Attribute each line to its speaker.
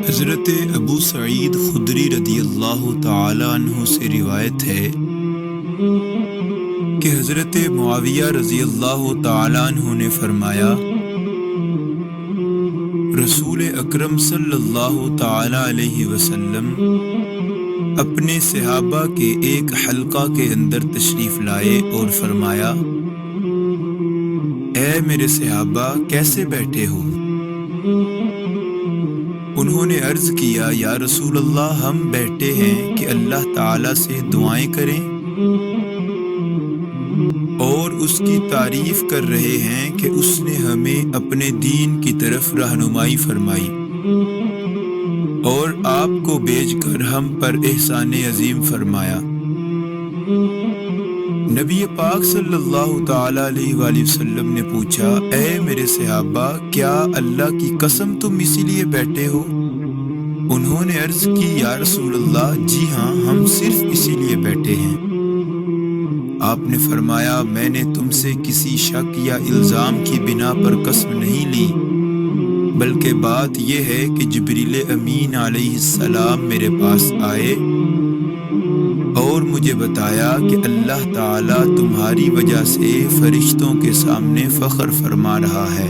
Speaker 1: حضرت ابو سعید خدری رضی اللہ تعالی عنہ سے روایت ہے کہ حضرت معاویہ رضی اللہ تعالی عنہ نے فرمایا، رسول اکرم صلی اللہ تعالی علیہ وسلم اپنے صحابہ کے ایک حلقہ کے اندر تشریف لائے اور فرمایا، اے میرے صحابہ کیسے بیٹھے ہو؟ انہوں نے عرض کیا، یا رسول اللہ ہم بیٹھے ہیں کہ اللہ تعالیٰ سے دعائیں کریں اور اس کی تعریف کر رہے ہیں کہ اس نے ہمیں اپنے دین کی طرف رہنمائی فرمائی اور آپ کو بھیج کر ہم پر احسان عظیم فرمایا۔ نبی پاک صلی اللہ تعالی علیہ وآلہ وسلم نے پوچھا، اے میرے صحابہ کیا اللہ کی قسم تم اسی لیے بیٹھے ہو؟ انہوں نے عرض کی، یا رسول اللہ جی ہاں ہم صرف اسی لیے بیٹھے ہیں۔ آپ نے فرمایا، میں نے تم سے کسی شک یا الزام کی بنا پر قسم نہیں لی، بلکہ بات یہ ہے کہ جبریل امین علیہ السلام میرے پاس آئے اور مجھے بتایا کہ اللہ تعالیٰ تمہاری وجہ سے فرشتوں کے سامنے فخر فرما رہا ہے۔